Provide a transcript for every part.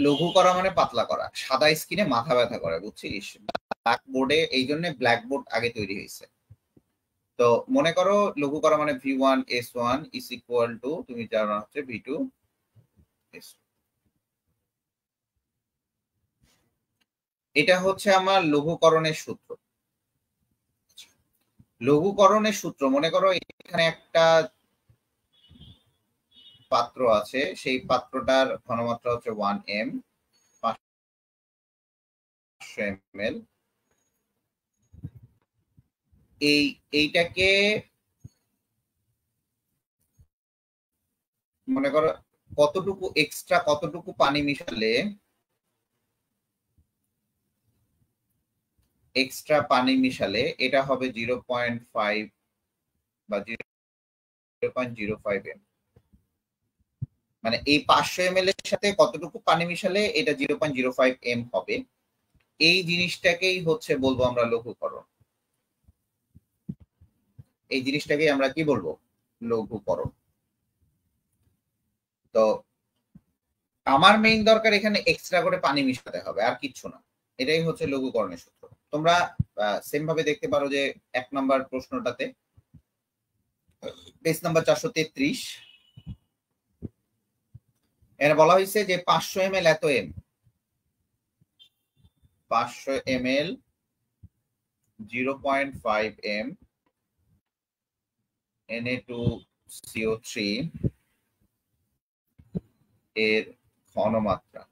লঘু করা মানে পাতলা করা, সাদা স্ক্রিনে মাথা ব্যথা করে, বুঝছিস? ব্ল্যাক বোর্ডে এই জন্য ব্ল্যাক বোর্ড আগে তৈরি হয়েছে। তো মনে করো লঘু করা মানে V1S1 ইজ ইকুয়াল টু, তুমি জানো হচ্ছে V2S2। এটা হচ্ছে আমার লঘুকরণের সূত্র। লঘুকরণের সূত্র মনে করো এখানে একটা পাত্র আছে, সেই পাত্রটার ঘনমাত্রা হচ্ছে 1m, 500 ml। এইটাকে মনে করো কতটুকু এক্সট্রা, কতটুকু পানি মিশালে এটা হবে 0.5 বা 0.05 m। মানে এই 500 ml এর সাথে কতটুকু পানি মিশালে এটা 0.05 m হবে। এই জিনিসটাকেই হচ্ছে বলবো আমরা লঘুকরণ। এই জিনিসটাকেই আমরা কি বলবো? লঘুকরণ। তো আমার মেইন দরকার এখানে এক্সট্রা করে পানি মিশাতে হবে, আর কিচ্ছু না। এটাই হচ্ছে লঘুকরণের সূত্র। তোমরা সেম ভাবে দেখতে পারো যে 1 নাম্বার প্রশ্নটাতে পেজ নাম্বার 433 এর বলা হয়েছে যে 500 ml এত m, 500 ml 0.5 m Na2CO3 এর ঘনমাত্রা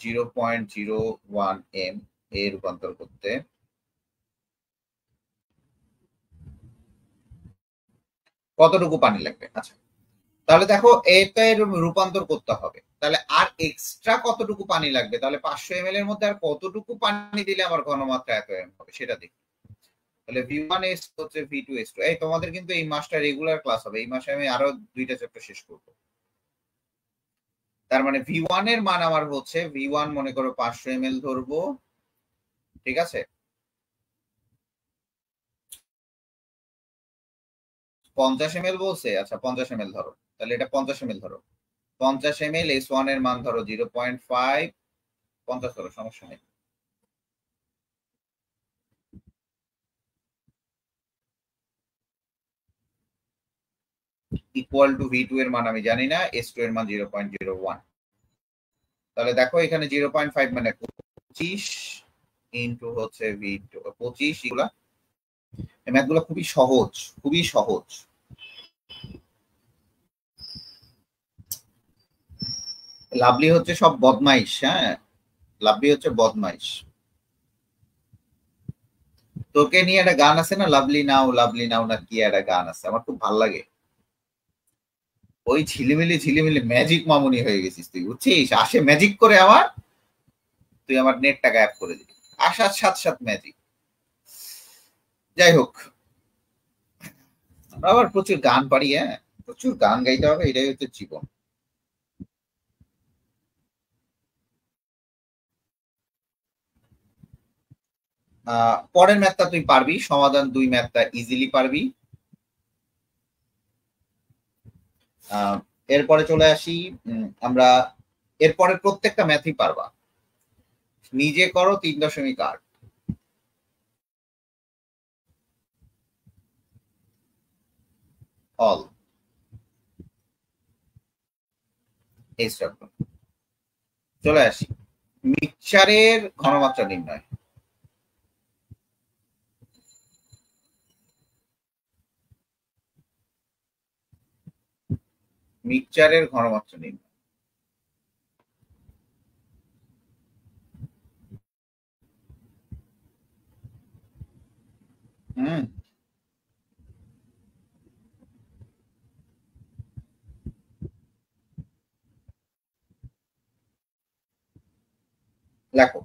0.01 m এ রূপান্তর করতে কতটুকু পানি লাগবে? আচ্ছা, তাহলে দেখো এটা রূপান্তর করতে হবে, তাহলে আর এক্সট্রা কতটুকু পানি লাগবে? তাহলে 500 ml এর মধ্যে আর কতটুকু পানি দিলে আমার ঘনমাত্রা এত m হবে সেটা দেখি। তাহলে V1S হচ্ছে V2S2। এই তোমাদের কিন্তু এই মাসটা রেগুলার ক্লাস হবে, এই মাসে আমি আরো 2টা চ্যাপ্টার শেষ করব। তার মানে V1 এর মান আমার হচ্ছে, V1 মনে করো 500 ml ধরবো, ঠিক আছে? 50 ml বলছে, আচ্ছা 50 ml ধরো, তাহলে এটা 50 ml ধরো। 50 ml S1 এর মান ধরো 0.5, 50 ধরো, সমস্যা নেই। ইকুয়াল টু V2 এর মান আমি জানি না, S2 এর মান 0.01। তাহলে দেখো এখানে 0.5 মানে 25 ইন্টু হচ্ছে V2, 25। এগুলা ম্যাথগুলো খুবই সহজ, খুবই সহজ। লাভলি হচ্ছে সব বদমাইশ, হ্যাঁ লাভলি হচ্ছে বদমাইশ। তোকে নিয়ে একটা গান আছে না, লাভলি নাও না কি একটা গান আছে, আমার খুব ভালো লাগে। ওই ঝিলিমিলি ঝিলিমিলি ম্যাজিক মামুনি হয়ে গেছিস তুই, বুঝছিস? আসে ম্যাজিক করে আমার, তুই আমার নেটটা গায়েব করে দিবি, আসার সাথে সাথে ম্যাজিক। যাই হোক, আমরা আবার প্রচুর গান পারি, হ্যাঁ প্রচুর গান গাইতে হবে, এটাই হচ্ছে জীবন। পরের ম্যাথটা তুই পারবি, সমাধান 2 ম্যাথটা ইজিলি পারবি। এরপরে চলে আসি আমরা, এরপরে প্রত্যেকটা ম্যাথই পারবা, নিজে করো 3.8 অল এই স্টেপ। চলে আসি মিক্সচারের ঘনমাত্রা নির্ণয়। মিক্সচারের ঘনমাত্রা নির্ণয়। হুম, লেখো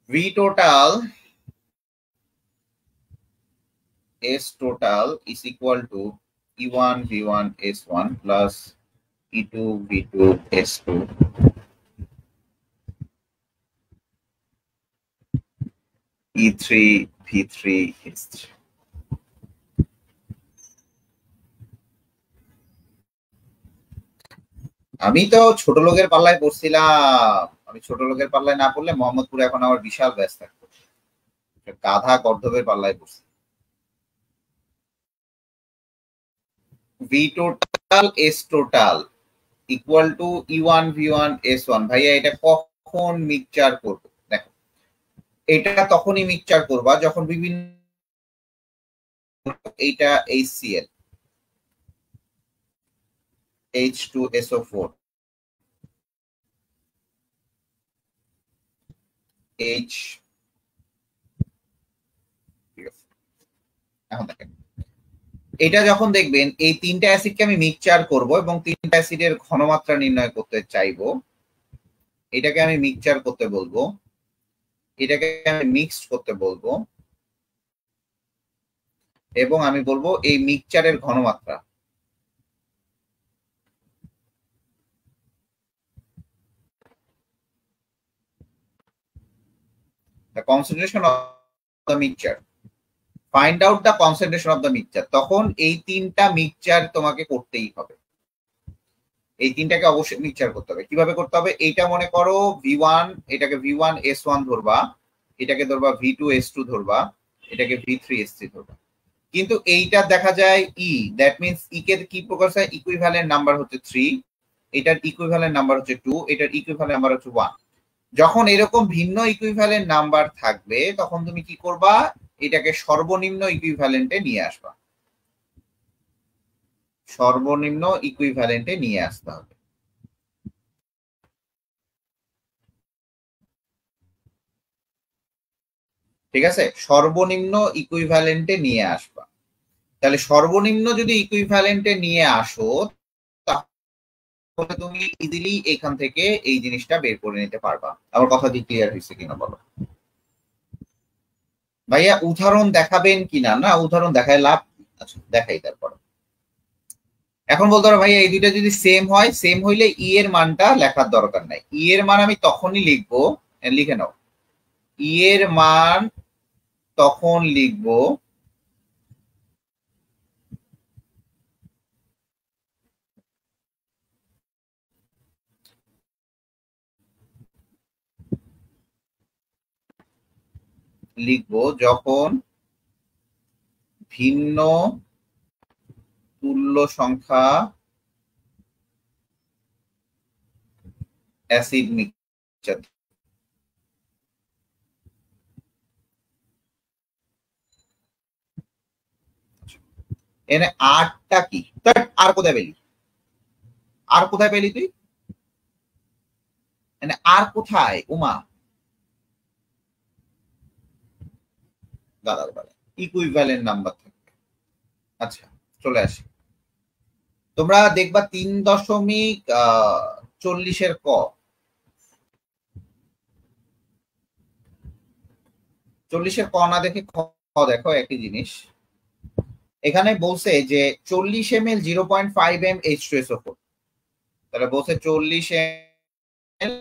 V total S total is equal to E1 V1 S1 plus E2 V2 S2 E3 V3 S3। আমি তো ছোট লোকের পাল্লায় পড়ছিলাম। আমি ছোট লোকের পাল্লায় না পড়লে মোহাম্মদপুরে এখন আমার বিশাল ব্যস্ত থাকতো। গাধা গর্ধবের পাল্লায় পড়ছি। V total S total equal to E1 V1 S1। ভাইয়া এটা কখন মিক্সচার করবো? দেখো, এটা তখনই মিক্সচার করবা যখন বিভিন্ন এইটা HCl H2SO4 H। এখন দেখেন, এটা যখন দেখবেন এই তিনটা অ্যাসিডকে আমি মিক্সচার করব এবং তিনটা অ্যাসিডের ঘনমাত্রা নির্ণয় করতে চাইবো, এটাকে আমি মিক্সচার করতে বলবো, এটাকে আমি মিক্সড করতে বলবো, এবং আমি বলবো এই মিক্সচারের ঘনমাত্রা। The concentration of the mixture, find out the concentration of the mixture। তখন এই তিনটা মিক্সচার তোমাকে করতেই হবে, এই তিনটাকে অবশ্যই মিক্সচার করতে হবে। কিভাবে করতে হবে? এইটা মনে করো V1, এটাকে V1 S1 ধরবা, এটাকে ধরবা V2 S2 ধরবা, এটাকে V3 S3 ধরবা। কিন্তু এইটা দেখা যায় E, দ্যাট মিন্স E কে কি প্রকাশ হয়? ইকুইভ্যালেন্ট নাম্বার হচ্ছে 3, এটার ইকুইভ্যালেন্ট নাম্বার হচ্ছে 2, এটার ইকুইভ্যালেন্ট নাম্বার হচ্ছে 1। যখন এরকম ভিন্ন ইকুইভ্যালেন্ট নাম্বার থাকবে তখন তুমি কি করবা? এটাকে সর্বনিম্ন ইকুইভ্যালেন্টে নিয়ে আসবা, সর্বনিম্ন ইকুইভ্যালেন্টে নিয়ে আসতে হবে। ঠিক আছে, সর্বনিম্ন ইকুইভ্যালেন্টে নিয়ে আসবা। তাহলে সর্বনিম্ন যদি ইকুইভ্যালেন্টে নিয়ে আসো তাহলে তুমি ইজিলি এখান থেকে এই জিনিসটা বের করে নিতে পারবা। আমার কথা কি ক্লিয়ার হয়েছে কিনা বলো ভাইয়া? উদাহরণ দেখাবেন কিনা? না, উদাহরণ দেখায় লাভ। আচ্ছা দেখাই। তারপর এখন বলতে পারো ভাইয়া এই দুইটা যদি সেম হয়, সেম হইলে ই এর মানটা লেখার দরকার নাই। ই এর মান আমি তখনই লিখবো, লিখে নাও, ই এর মান তখন লিখবো যখন ভিন্ন তুল্য সংখ্যা অ্যাসিড মিক্সচার। এখানে আটটা কি? আর কোথায় পেলি? আর কোথায় পেলি তুই? মানে আর কোথায় উমা? দাদা বলে ইকুইভ্যালেন্ট নাম্বার থাকবে। আচ্ছা চলে আসি, তোমরা দেখবা 3.40 ক, 40 ক না দেখে খ দেখো একই জিনিস। এখানে বলছে যে 40 ml 0.5 m H2SO4, তাহলে বলছে 40 ml,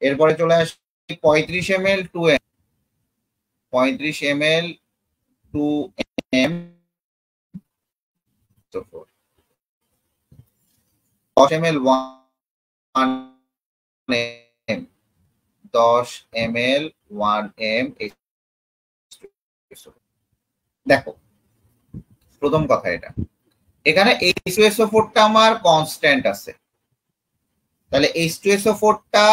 এরপরে চলে আসি 35 ml 2m, 35 ml 2m 10 ml 1m, 10 ml 1m। দেখো প্রথম কথা, এটা এখানে H2SO4টা আমার কনস্ট্যান্ট আছে, তাহলে H2SO4টা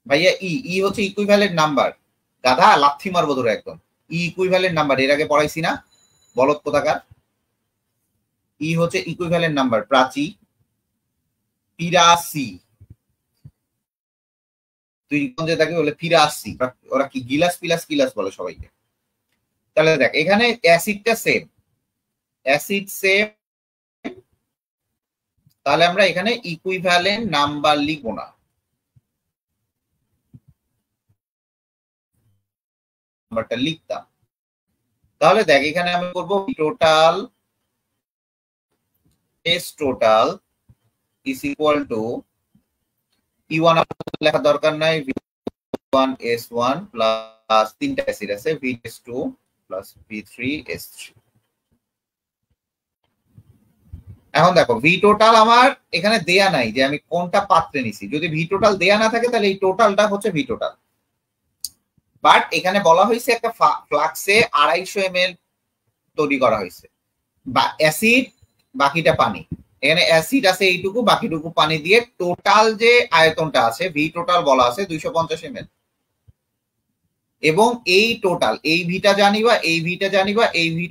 ভাইয়া ই হচ্ছে ইকুইভ্যালেন্ট নাম্বার। গাধা লাথি মারবো ধরে একদম। ই ইকুইভ্যালেন্ট নাম্বার, এর আগে পড়াইছি না বলদ কোথাকার? ই হচ্ছে ইকুইভ্যালেন্ট নাম্বার। প্রাচী, পিরাসি, তুই গঞ্জে থাকি বলে পিরাসি, ওরা কি গিলাস পিলাস কিলাস বলে সবাইকে। তাহলে দেখ এখানে অ্যাসিডটা সেম, অ্যাসিড সেম, তাহলে আমরা এখানে ইকুইভ্যালেন্ট নাম্বার লিখবো না, নাম্বারটা লিখতাম। তাহলে দেখ এখানে আমি করবো total S total is equal to E1 লেখার দরকার নাই, V1 S1 প্লাস তিনটা অ্যাসিড আছে V2 প্লাস V3 S3। এখন দেখো ভি টোটাল আমার এখানে দেয়া নাই যে আমি কোনটা পাত্রে নিছি। যদি ভি টোটাল দেয়া না থাকে তাহলে এই টোটালটা হচ্ছে ভি টোটাল। বাট এখানে বলা হয়েছে একটা ফ্লাক্সে 250 ml তৈরি করা হয়েছে, বা অ্যাসিড বাকিটা পানি। এখানে অ্যাসিড আছে এইটুকু, বাকিটুকু পানি দিয়ে টোটাল যে আয়তনটা আছে ভি টোটাল বলা আছে 250 ml। এবং এই টোটাল এই ভিটা জানিবা, এই ভিটা জানিবা, এই ভি,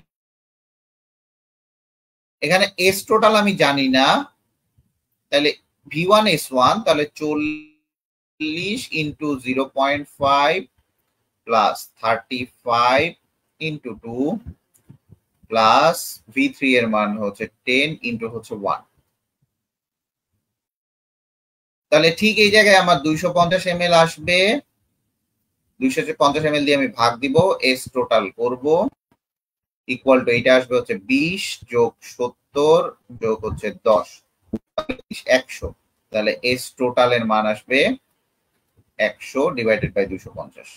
এখানে এস টোটাল আমি জানি না, তাহলে V1S1 তাহলে 40 into 0.5 plus 35 into 2 plus V3 এর মান হচ্ছে 10 ইন্টু হচ্ছে 1। তাহলে ঠিক এই জায়গায় আমার 250 ml আসবে, 250 ml দিয়ে আমি ভাগ দিব, এস টোটাল করব, ইকুয়াল টু এইটা আসবে হচ্ছে 20 যোগ 70 যোগ হচ্ছে 10, 100। তাহলে এস টোটালের মান আসবে 100 ডিভাইডেড বাই 250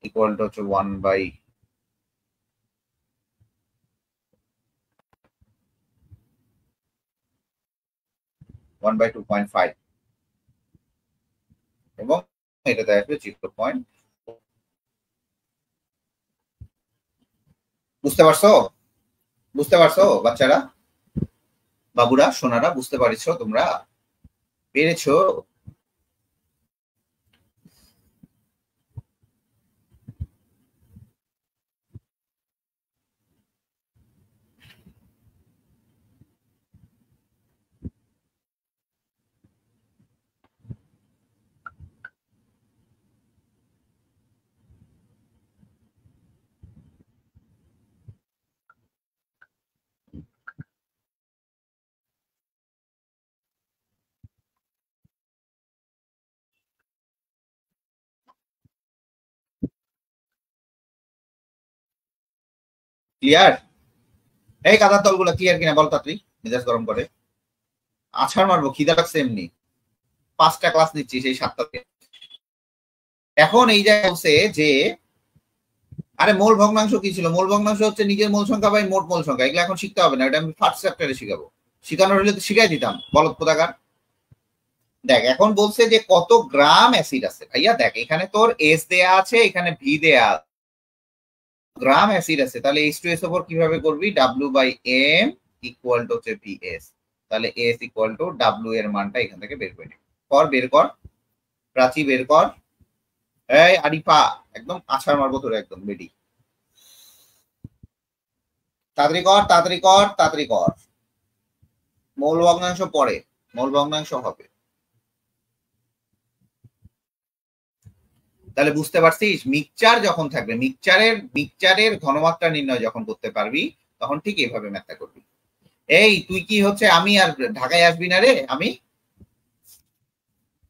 ইকুয়াল টু হচ্ছে 1/2.5 এবং এটাতে আসবে 0. বুঝতে পারছো? বুঝতে পারছো বাচ্চারা, বাবুরা, সোনারা, বুঝতে পারছো তোমরা? পেরেছো? ক্লিয়ার? এই কাদার তলগুলো ক্লিয়ার কিনা বল তাড়াতাড়ি, মেজাজ গরম করে। আছাড় মারবো, খিদা লাগছে এমনি, 5টা ক্লাস নিচ্ছি সেই 7টাতে। এখন এই জায়গায় বলছে যে আরে মোল ভগ্নাংশ কি ছিল? মোল ভগ্নাংশ হচ্ছে নিজের মোল সংখ্যা বাই মোট মোল সংখ্যা। এগুলো এখন শিখতে হবে না, এটা আমি ফার্স্ট চ্যাপ্টারে শিখাবো। শিখানোর হলে তো শিখাই দিতাম, বলদ কোথাকার। দেখ এখন বলছে যে কত গ্রাম অ্যাসিড আছে। ভাইয়া দেখ এখানে তোর এস দেয়া আছে, এখানে ভি দেয়া আছে, গ্রাম অ্যাসিড আছে, তাহলে H2S ওপর কিভাবে করবি? W/M ইকুয়াল টু হচ্ছে VS। তাহলে S ইকুয়াল টু W এর মানটা এখান থেকে বের করে নিবি। কর, বের কর, প্রাচী বের কর। এই আরিফা একদম আছাড় মারবো তোর, একদম রেডি। তাড়াতাড়ি কর, তাড়াতাড়ি কর, তাড়াতাড়ি কর। মৌল ভগ্নাংশ পরে, মৌল ভগ্নাংশ হবে। তাহলে বুঝতে পারছিস, মিক্সচার যখন থাকবে, মিক্সচারের ঘনমাত্রা নির্ণয় যখন করতে পারবি তখন ঠিক এইভাবে ম্যাথটা করবি। এই তুই কি হচ্ছে আমি আর ঢাকায় আসবি না রে? আমি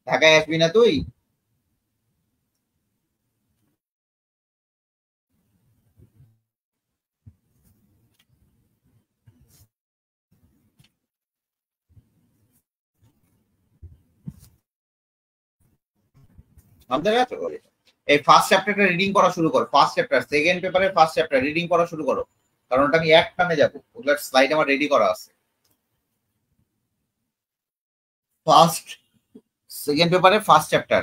ঢাকায় আসবি না তুই? আমাদের আছে করে। এই ফার্স্ট চ্যাপ্টারটা রিডিং করা শুরু করো, ফার্স্ট চ্যাপ্টার সেকেন্ড পেপারের ফার্স্ট চ্যাপ্টার রিডিং করা শুরু করো, কারণ ওটা আমি এক টানে যাবো, ওগুলোর স্লাইড আমার রেডি করা আছে। ফার্স্ট সেকেন্ড পেপারের ফার্স্ট চ্যাপ্টার।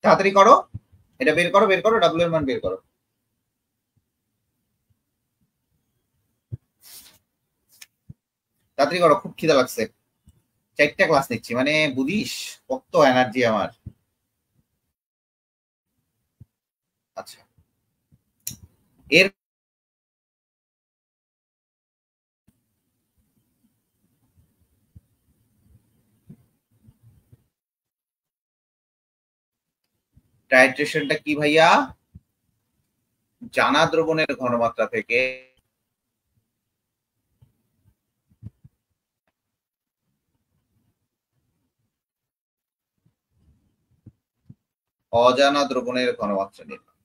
তাড়াতাড়ি করো, এটা বের করো, বের করো, ডাব্লিউ এর মান বের করো। তাড়াতাড়ি করো, খুব খিদা লাগছে। 4টা ক্লাস নিচ্ছি, মানে বুঝিস কত এনার্জি আমার। আচ্ছা, এর টাইট্রেশনটা কি ভাইয়া? জানা দ্রবণের ঘনমাত্রা থেকে অজানা দ্রবণের ঘনমাত্রা নির্ণয়।